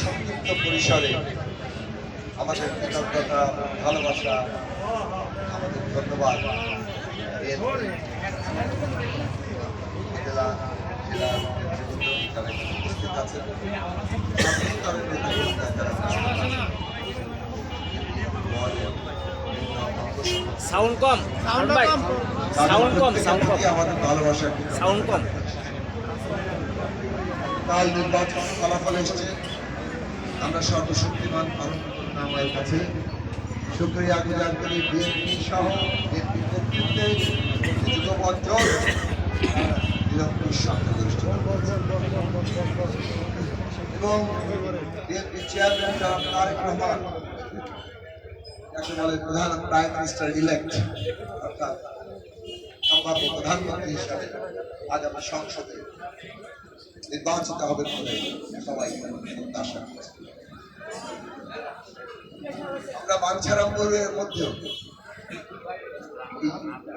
সংক্ষিপ্ত পরিসরে আমাদের কৃতজ্ঞতা, ভালোবাসা, আমাদের ধন্যবাদ জেলা নেতৃবৃন্দ যারা উপস্থিত আছেন, স্তরের নেতৃবৃন্দ যারা সাউন্ড কম, সাউন্ড কম, সাউন্ড কম, আমাদের ভালোবাসা, সাউন্ড কম। কাল নির্বাচন ফলাফল এসছে, আমরা সর্বশক্তিমান পালনের কাছে শুকরিয়া গুজার করি বিএনপি সহ বিএনপির নেতৃত্বে যুগপথ জোট নিরঙ্কুশ সংখ্যাগরিষ্ঠ এবং বিএনপির চেয়ারম্যান জনাব তারেক রহমান, যাকে বলে প্রধান প্রাইম মিনিস্টার ইলেক্ট, অর্থাৎ সম্ভাব্য প্রধানমন্ত্রী হিসাবে আগামী সংসদে নির্বাচিত হবে বলে সবাই প্রত্যাশা করছে। আমরা বাঞ্ছারামপুরের মধ্যেও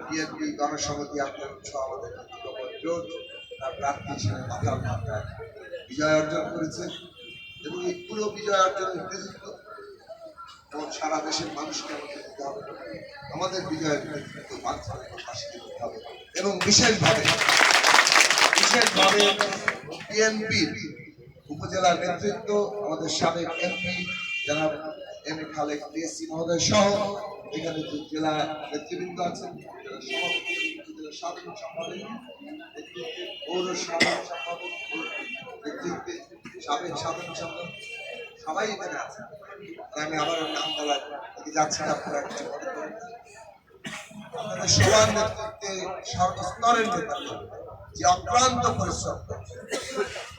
বিএনপি গণসংহতি আন্দোলন সহ আমাদের জোট তার প্রার্থী হিসেবে মাথার মাত্রায় বিজয় অর্জন করেছে এবং এই পুরো বিজয় অর্জনের কৃতিত্ব এবং সারা দেশের মানুষকে আমাদের দিতে হবে, আমাদের বিজয়ের কৃতিত্ব বাঞ্ছারামপুর পাশে দিতে হবে এবং বিশেষভাবে বিএনপির উপজেলার নেতৃত্ব, আমাদের সাবেক এমপি জনাব এম এ খালেক ডিএসসি মহোদয় সহ এখানে যে জেলা নেতৃবৃন্দ আছেন, সাধারণ সম্পাদক নেতৃত্বে, পৌর সাধারণ সম্পাদক নেতৃত্বে, সাবেক সাধারণ সম্পাদক সবাই এখানে আছেন। আমি আবার নাম বলার দিকে যাচ্ছি না, আপনারা কিছু মনে করেন। আপনাদের সবার নেতৃত্বে সর্বস্তরের নেতৃত্ব যে অক্লান্ত পরিশ্রম করছে,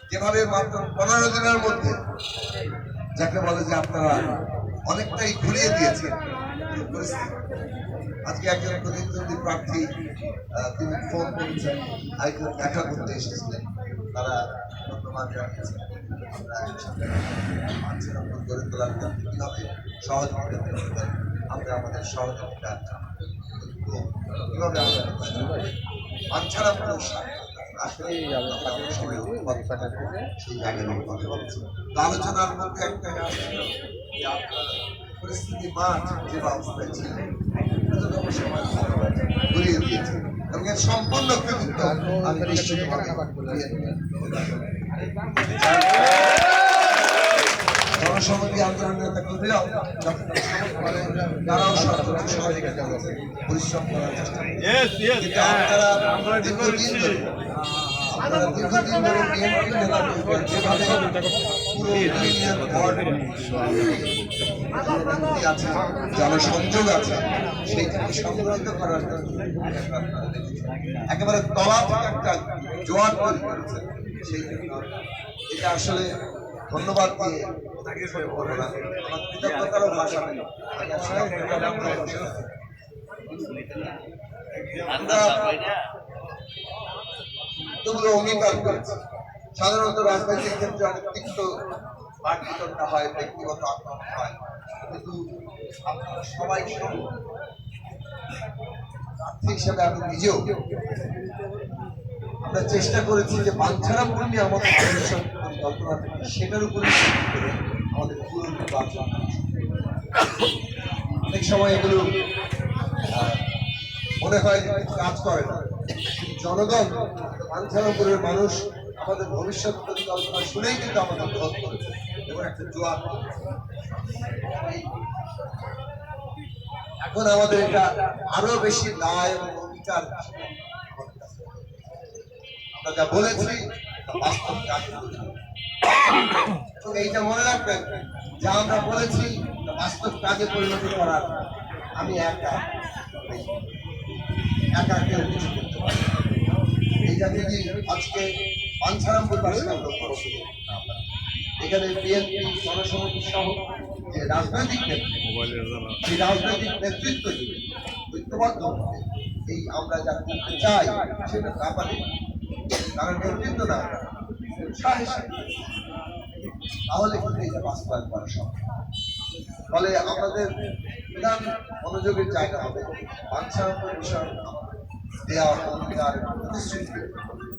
যেভাবে মাত্র 15 দিনের মধ্যে যাকে বলে যে আপনারা অনেকটাই ঘুরিয়ে দিয়েছেন আজকে একজন প্রতিদ্বন্দ্বী প্রার্থী তিনি ফোন করেছেন, আরেকজন দেখা করতে এসেছিলেন, তারা ধন্যবাদ জানিয়েছেন। আমরা গড়ে তোলার জন্য কিভাবে সহযোগিতা করবেন, আমরা আমাদের সহযোগিতা কিভাবে বাঞ্ছারামপুর আলোচনার মধ্যে একটা পরিস্থিতি মাঠ যে অবস্থায় ছিল ঘুরিয়ে দিয়েছে এবং এর সম্পূর্ণ কৃতিত্ব আমি নিশ্চিত জনসংহতি আন্দোলনের কর্মীরাও তারাও সর্বোচ্চ সহযোগিতা পরিশ্রম করার চেষ্টা কিন্তু আপনারা দীর্ঘদিন ধরে যেভাবে পুরো আছে, জনসংযোগ আছে, সেইটাকে সংগ্রহিত করার জন্য একেবারে তলা থেকে একটা জোয়ার তৈরি করেছে। সেই জন্য এটা আসলে ধন্যবাদ দিয়ে আমার কৃতজ্ঞতারও ভাষা নেই। এগুলো অঙ্গীকার করেছে। সাধারণত রাজনৈতিক ক্ষেত্রে অনেক তিক্ত বাকবিতণ্ডা হয়, ব্যক্তিগত আক্রমণ হয়, কিন্তু আপনারা সবাই প্রার্থী হিসেবে আমি নিজেও আমরা চেষ্টা করেছি যে বাঞ্ছারামপুর নিয়ে আমাদের আলোচনা পরিকল্পনা থেকে সেটার উপরে করে আমাদের পুরো নির্বাচন। অনেক সময় এগুলো মনে হয় কাজ করে না, জনগণ বাঞ্ছারামপুরের মানুষ আমাদের ভবিষ্যৎ পরিকল্পনা শুনেই কিন্তু আমাদের ভোট করেছে এবং একটা জোয়ার। এখন আমাদের এটা আরো বেশি দায় এবং অধিকার। আমরা যা বলেছি বাস্তব কাজ এবং এইটা মনে রাখবেন, যা আমরা বলেছি বাস্তব কাজে পরিণত করার আমি একা কেউ কিছু করতে পারি। এইটা যদি আজকে বাঞ্ছারামপুরবাসী আমরা করছি, এখানে বিএনপি জনসংহতি সহ যে রাজনৈতিক নেতৃত্ব, সেই রাজনৈতিক নেতৃত্ব যদি ঐক্যবদ্ধ হবে, এই আমরা যা করতে চাই সেটা না পারি, তারা নেতৃত্ব না তাহলে কিন্তু এটা বাস্তবায়ন করা সম্ভব। ফলে আমাদের প্রধান মনোযোগের জায়গা হবে বাঞ্ছারামপুর বিষয় দেওয়া অঙ্গীকার প্রতিশ্রুতি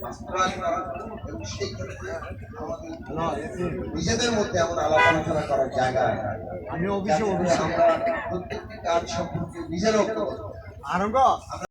বাস্তবায়ন করা এবং সেই ক্ষেত্রে আমাদের নিজেদের মধ্যে এমন আলাপ আলোচনা করার জায়গা আমি যাতে করে আমরা প্রত্যেকটি কাজ সম্পর্কে নিজেরাও আরম্ভ